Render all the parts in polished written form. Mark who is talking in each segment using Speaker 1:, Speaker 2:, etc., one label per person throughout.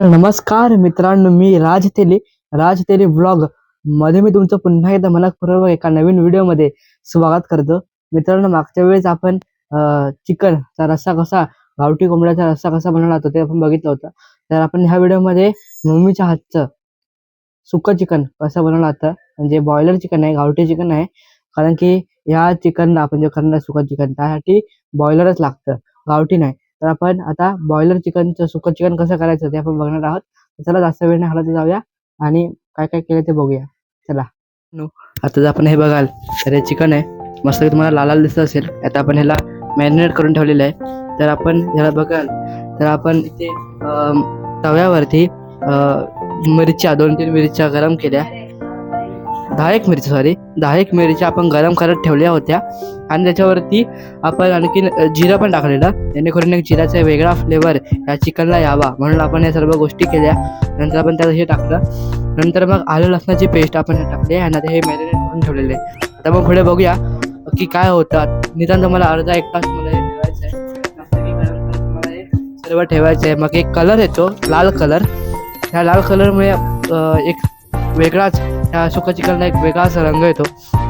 Speaker 1: नमस्कार मित्रांनो, मी राज तेली व्लॉग मध्ये मी तुमचं पुन्हा एकदा मनपूर्वक एका नवीन व्हिडिओमध्ये स्वागत करतो. मित्रांनो, मागच्या वेळेस आपण चिकनचा रस्सा कसा गावठी कोंबड्याचा रस्सा कसा बनवला होता ते आपण बघितलं होतं. तर आपण ह्या व्हिडिओमध्ये मम्मीच्या हातचं सुक्कं चिकन कसं बनवलं होतं, म्हणजे बॉयलर चिकन आहे, गावठी चिकन आहे. कारण की ह्या चिकनला आपण जे करणार सुक्कं चिकन त्यासाठी बॉयलरच लागतं, गावठी नाही. तर आपण आता बॉयलर चिकनचं सुक्कं चिकन कसं करायचं ते आपण बघणार आहोत. चला जास्त वेळ नाही घालवता जाऊया आणि काय काय केलं ते बघूया. चला. आता जर आपण हे बघाल तर हे चिकन आहे, मस्त तुम्हाला लाल लाल दिसत असेल. आता आपण ह्याला मॅरिनेट करून ठेवलेलं आहे. तर आपण ह्याला बघाल तर आपण इथे तव्यावरती मिरच्या 2-3 मिरच्या गरम केल्या, 10-1 मिरच्या आपण गरम करत ठेवल्या होत्या. आणि त्याच्यावरती आपण आणखीन जिरं पण टाकलेलं, जेणेकरून एक जिऱ्याचा वेगळा फ्लेवर या चिकनला यावा म्हणून आपण या सर्व गोष्टी केल्या. नंतर आपण त्यात हे टाकलं. नंतर मग आलं लसणाची पेस्ट आपण हे टाकली आणि आता हे मॅरिनेट करून ठेवलेले. आता मग पुढे बघूया की काय होतं. निदान तुम्हाला अर्धा 1 तास मला हे ठेवायचं आहे, मला हे सर्व ठेवायचं आहे. मग एक कलर येतो, लाल कलर. ह्या लाल कलरमुळे एक वेगळाच ह्या सुक्का चिकनला एक वेगळाच रंग येतो,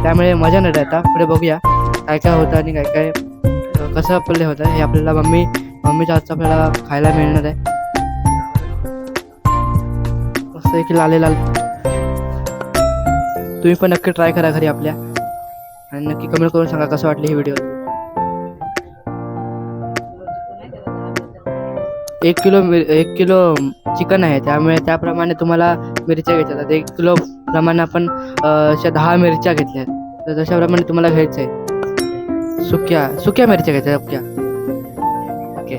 Speaker 1: त्यामुळे मजा नाही राहता. पुढे बघूया काय काय होतं आणि काय काय कसं आपल्याला होतं हे आपल्याला मम्मीच्या हातचं आपल्याला खायला मिळणार आहे. मस्त एक लाल लाल. तुम्ही पण नक्की ट्राय करा घरी आपल्या आणि नक्की कमेंट करून सांगा कसं वाटलं ही व्हिडिओ. 1 किलो चिकन आहे, त्यामुळे त्याप्रमाणे तुम्हाला मिरच्या घ्यायच्या. 1 किलो प्रमाणे आपण अशा 10 मिरच्या घेतल्या, तर तशाप्रमाणे तुम्हाला घ्यायचं आहे. सुक्या मिरच्या घ्यायच्या. ओके,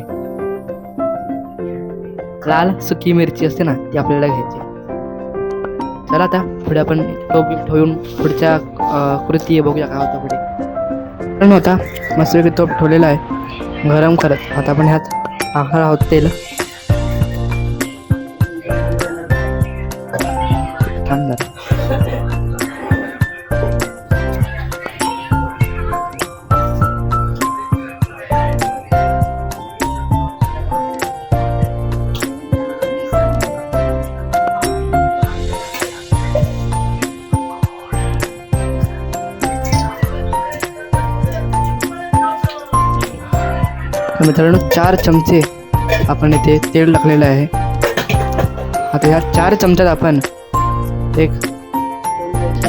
Speaker 1: लाल सुकी मिरची असते ना ती आपल्याला घ्यायची. चला आता पुढे आपण टोप ठेवून पुढच्या कृती बघूया काय होतं पुढे. पण आता मस्तपैकी टोप ठेवलेला आहे गरम करत. आता आपण ह्यात टाकणार आहोत तेल. मित्रांनो, 4 चमचे आपण इथे तेल टाकलेलं आहे. आता ह्या 4 चमच्यात आपण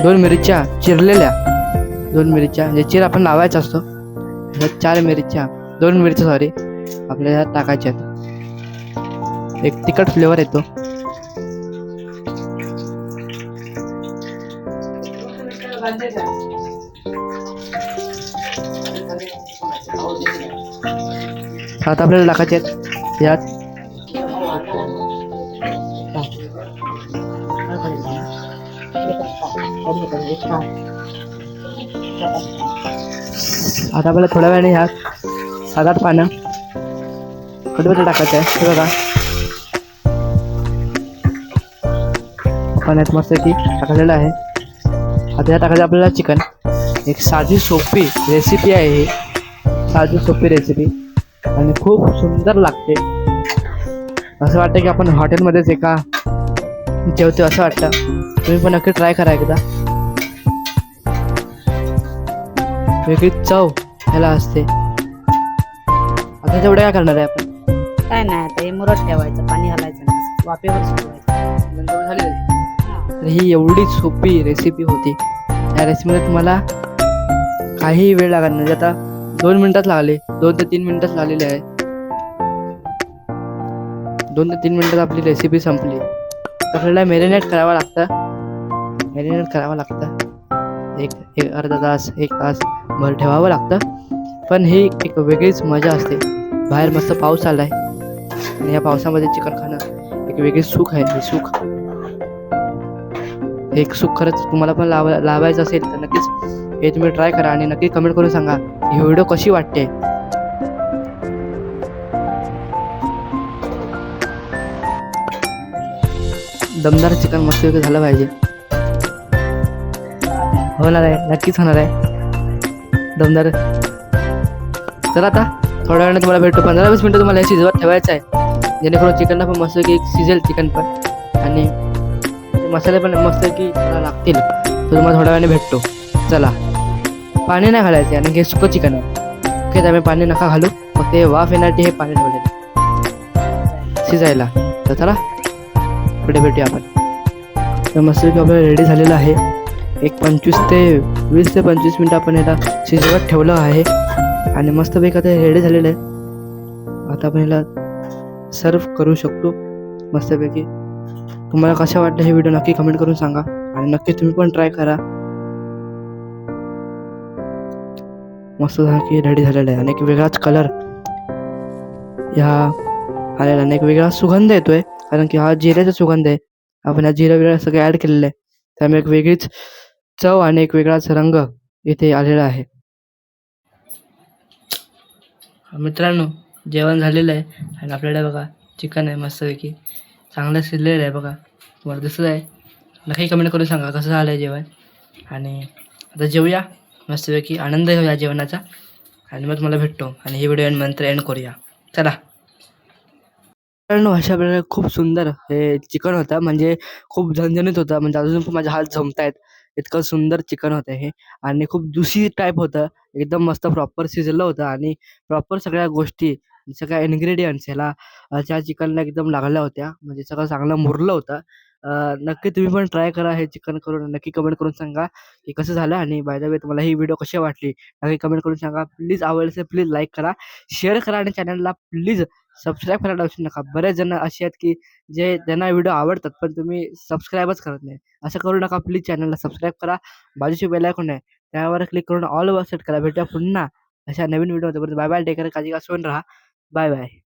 Speaker 1: 2 मिरच्या चिरलेल्या, 2 मिरच्या जे चीर आपण लावायचा असतो, ह्या 2 मिरच्या आपल्याला ह्यात टाकायच्या आहेत. एक तिखट फ्लेवर येतो. आता आपल्याला टाकायचे आहेत यात आता आपल्याला थोड्या वेळाने ह्यात 7-8 पानं कढीपत्ता टाकायचं आहे. हे बघा पाण्यात मस्त की टाकलेलं आहे. आता ह्या टाकायचं आपल्याला चिकन. एक साधी सोपी रेसिपी आहे ही, साधी सोपी रेसिपी आणि खूप सुंदर लागते. असं वाटतं की आपण हॉटेलमध्येच एका जेवतो असं वाटतं. तुम्ही पण नक्की ट्राय करा एकदा. वेगळी चव ह्याला असते. आता जेवढं काय करणार आहे आपण?
Speaker 2: काय नाही, आता हे मुरत ठेवायचं, पाणी घालायचं नाही, वाफेवर शिजवायचं.
Speaker 1: नंतर झाली. तर ही एवढी सोपी रेसिपी होती. या रेसिपीमध्ये तुम्हाला काही वेळ लागत नाही. आता 2 मिनिटात लागले, 2 ते 3 मिनिटात लागलेले आहे. 2 ते 3 मिनिटात आपली रेसिपी संपली. तर आपल्याला मॅरिनेट करावं लागतं. एक अर्धा तास 1 तास भर ठेवावं लागतं. पण ही एक वेगळीच मजा असते. बाहेर मस्त पाऊस आलाय आणि या पावसामध्ये चिकन खाणं एक वेगळी सुख आहे. हे सुख खरंच तुम्हाला पण लावायचं असेल तर नक्कीच हे तुम्ही ट्राय करा आणि नक्की कमेंट करून सांगा ही व्हिडिओ कशी वाटते. दमदार चिकन मस्त झालं पाहिजे. होणार आहे, नक्कीच होणार आहे दमदार. चला आता थोड्या वेळाने तुम्हाला भेटतो. 15-20 मिनिटं तुम्हाला हे शिजवत ठेवायचं आहे. जेणेकरून चिकनला पण मस्त की शिजेल चिकन पण, आणि ते मसाले पण मस्त की त्याला लागतील. तर तुम्हाला थोड्या वेळाने भेटतो. चला, पाणी नाही घालायचे आणि हे सुकं चिकन आहे. ओके, त्यामुळे पाणी नका घालू, फक्त हे वाफ येण्यासाठी हे पाणी ठेवलेलं शिजायला. तर चला पुढे भेटूया आपण. तर मस्त की आपल्याला रेडी झालेलं आहे. एक 20 ते 25 मिनटं आपण याला शिजवत ठेवलं आहे आणि मस्तपैकी आता रेडी झालेलं आहे. आता आपण याला सर्व करू शकतो मस्तपैकी. तुम्हाला कशा वाटलं हे व्हिडिओ नक्की कमेंट करून सांगा आणि नक्की तुम्ही पण ट्राय करा. मस्त झालं की रेडी झालेलं आहे आणि एक वेगळाच कलर ह्या आलेला आणि एक वेगळा सुगंध येतोय, कारण की हा जिऱ्याचा सुगंध आहे. आपण हा जिरा वेगळा सगळं ॲड केलेलं आहे, त्यामुळे एक वेगळीच चव आणि एक वेगळाच रंग इथे आलेला आहे. मित्रांनो, जेवण झालेलं आहे आणि आपल्याला बघा चिकन आहे मस्तपैकी चांगलं शिजलेलं आहे बघा, तुम्हाला दिसत आहे. नक्की कमेंट करून सांगा कसं झालं आहे जेवण. आणि आता जेवूया मस्तपैकी, आनंद घेऊया जेवणाचा आणि मग तुम्हाला भेटतो आणि ही व्हिडिओ नंतर एंड करूया. चला मित्रांनो, अशा प्रकारे खूप सुंदर हे चिकन होतं, म्हणजे खूप झणझणीत होतं, म्हणजे अजून पण माझे हात जमतायत इतकं सुंदर चिकन होतं हे. आणि खूप जुसी टाईप होतं, एकदम मस्त प्रॉपर शिजलं होतं आणि प्रॉपर सगळ्या गोष्टी, सगळ्या इन्ग्रेडियंट्स ह्याला त्या चिकनला एकदम लागल्या होत्या, म्हणजे सगळं चांगलं मुरलं होतं. नक्की तुम्ही पण ट्राय करा हे चिकन करून, नक्की कमेंट करून सांगा की कसं झालं. आणि बाय द वे तुम्हाला ही व्हिडिओ कशी वाटली नक्की कमेंट करून सांगा. प्लीज आवडले प्लीज लाईक करा, शेअर करा आणि चॅनलला प्लीज सबस्क्राईब करायला विसरू नका. बरेच जण असे आहेत की जे ज्यांना व्हिडिओ आवडतात पण तुम्ही सबस्क्राईबच करत नाही. असं करू नका, प्लीज चॅनलला सबस्क्राईब करा. बाजूची बेल आयकॉन आहे त्यावर क्लिक करून ऑल वर सेट करा. भेटूया पुन्हा अशा नवीन व्हिडिओमध्ये. बाय बाय, टेक केअर, काळजी घ्या, राहा. Bye bye.